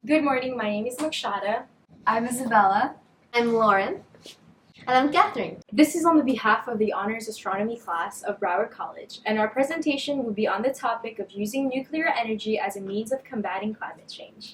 Good morning, my name is Makshada. I'm Isabella. I'm Lauren. And I'm Catherine. This is on the behalf of the Honors Astronomy class of Broward College, and our presentation will be on the topic of using nuclear energy as a means of combating climate change.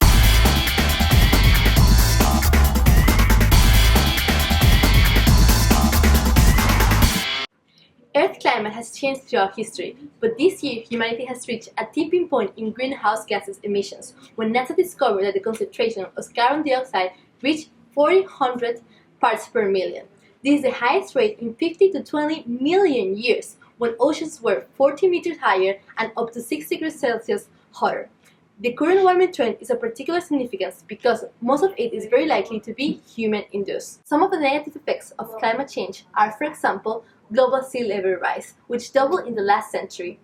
Earth climate has changed throughout history, but this year humanity has reached a tipping point in greenhouse gases emissions when NASA discovered that the concentration of carbon dioxide reached 400 parts per million. This is the highest rate in 50 to 20 million years, when oceans were 40 meters higher and up to 6 degrees Celsius hotter. The current warming trend is of particular significance because most of it is very likely to be human-induced. Some of the negative effects of climate change are, for example, global sea level rise, which doubled in the last century.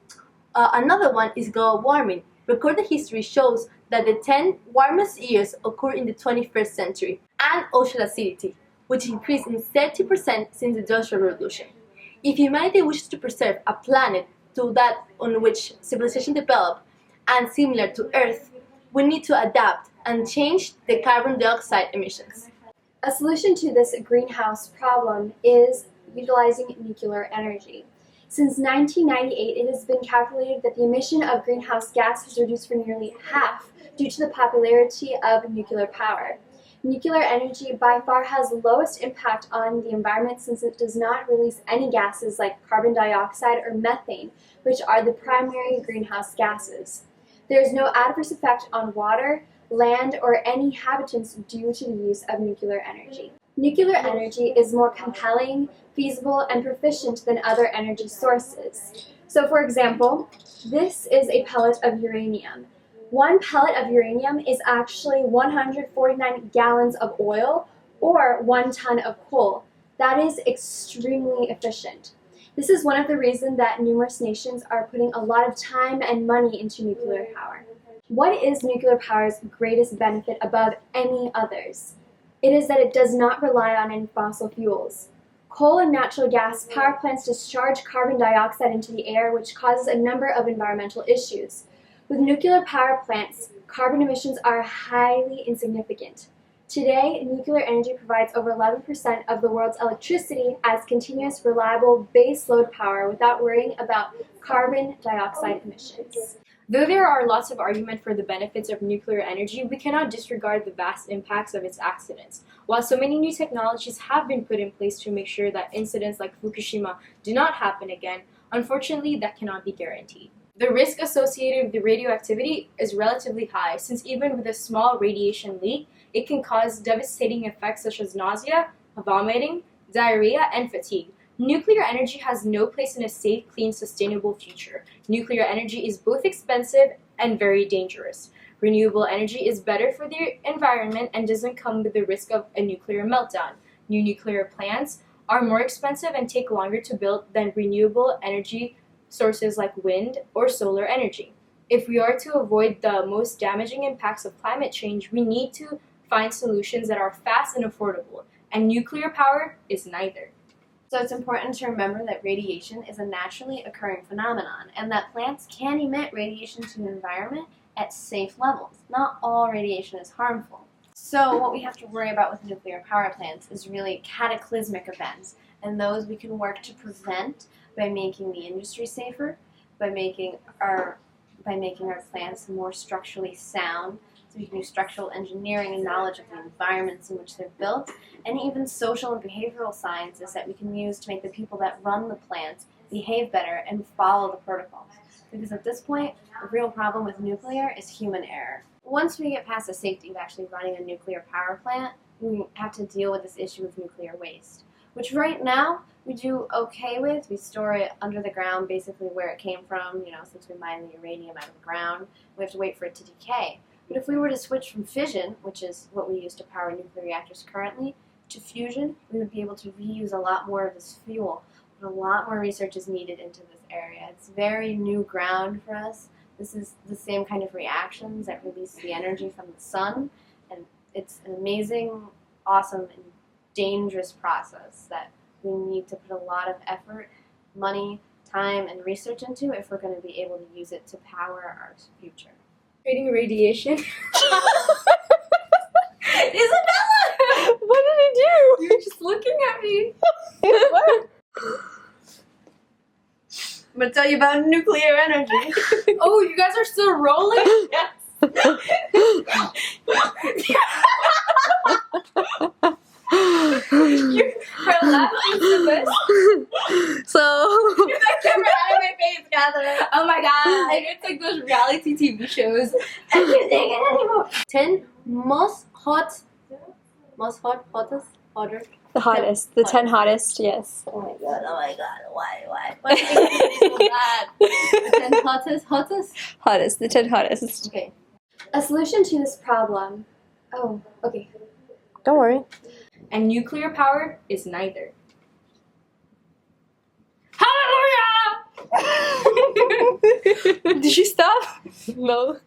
Another one is global warming. Recorded history shows that the 10 warmest years occurred in the 21st century, and ocean acidity, which increased in 30% since the Industrial Revolution. If humanity wishes to preserve a planet to that on which civilization developed and similar to Earth, we need to adapt and change the carbon dioxide emissions. A solution to this greenhouse problem is utilizing nuclear energy. Since 1998, it has been calculated that the emission of greenhouse gas has reduced for nearly half due to the popularity of nuclear power. Nuclear energy by far has the lowest impact on the environment since it does not release any gases like carbon dioxide or methane, which are the primary greenhouse gases. There is no adverse effect on water, land, or any habitants due to the use of nuclear energy. Nuclear energy is more compelling, feasible, and proficient than other energy sources. So, for example, this is a pellet of uranium. One pellet of uranium is actually 149 gallons of oil or 1 ton of coal. That is extremely efficient. This is one of the reasons that numerous nations are putting a lot of time and money into nuclear power. What is nuclear power's greatest benefit above any others? It is that it does not rely on any fossil fuels. Coal and natural gas power plants discharge carbon dioxide into the air, which causes a number of environmental issues. With nuclear power plants, carbon emissions are highly insignificant. Today, nuclear energy provides over 11% of the world's electricity as continuous, reliable base load power without worrying about carbon dioxide emissions. Though there are lots of argument for the benefits of nuclear energy, we cannot disregard the vast impacts of its accidents. While so many new technologies have been put in place to make sure that incidents like Fukushima do not happen again, unfortunately that cannot be guaranteed. The risk associated with the radioactivity is relatively high, since even with a small radiation leak, it can cause devastating effects such as nausea, vomiting, diarrhea, and fatigue. Nuclear energy has no place in a safe, clean, sustainable future. Nuclear energy is both expensive and very dangerous. Renewable energy is better for the environment and doesn't come with the risk of a nuclear meltdown. New nuclear plants are more expensive and take longer to build than renewable energy sources like wind or solar energy. If we are to avoid the most damaging impacts of climate change, we need to find solutions that are fast and affordable, and nuclear power is neither. So it's important to remember that radiation is a naturally occurring phenomenon and that plants can emit radiation to the environment at safe levels. Not all radiation is harmful. So what we have to worry about with nuclear power plants is really cataclysmic events, and those we can work to prevent by making the industry safer, by making our plants more structurally sound, so we can do structural engineering and knowledge of the environments in which they're built, and even social and behavioral sciences that we can use to make the people that run the plants behave better and follow the protocols. Because at this point, the real problem with nuclear is human error. Once we get past the safety of actually running a nuclear power plant, we have to deal with this issue of nuclear waste, which right now we do okay with. We store it under the ground, basically where it came from, since we mine the uranium out of the ground. We have to wait for it to decay. But if we were to switch from fission, which is what we use to power nuclear reactors currently, to fusion, we would be able to reuse a lot more of this fuel. But a lot more research is needed into this area. It's very new ground for us. This is the same kind of reactions that release the energy from the sun, and it's an amazing, awesome, and dangerous process that we need to put a lot of effort, money, time, and research into if we're going to be able to use it to power our future. Creating radiation. I'm gonna tell you about nuclear energy. Oh, you guys are still rolling? Yes. You're laughing so much. So Get that camera out of my face, Catherine. Oh my god. And it's like those reality TV shows. I can't take it anymore. 10 hottest, hotter. the hottest, the 10 hottest, yes. Oh my god, why? Why do you think so bad? The 10 hottest? Hottest, the 10 hottest. Okay. A solution to this problem. Oh, okay. Don't worry. And nuclear power is neither. Did you stop? No.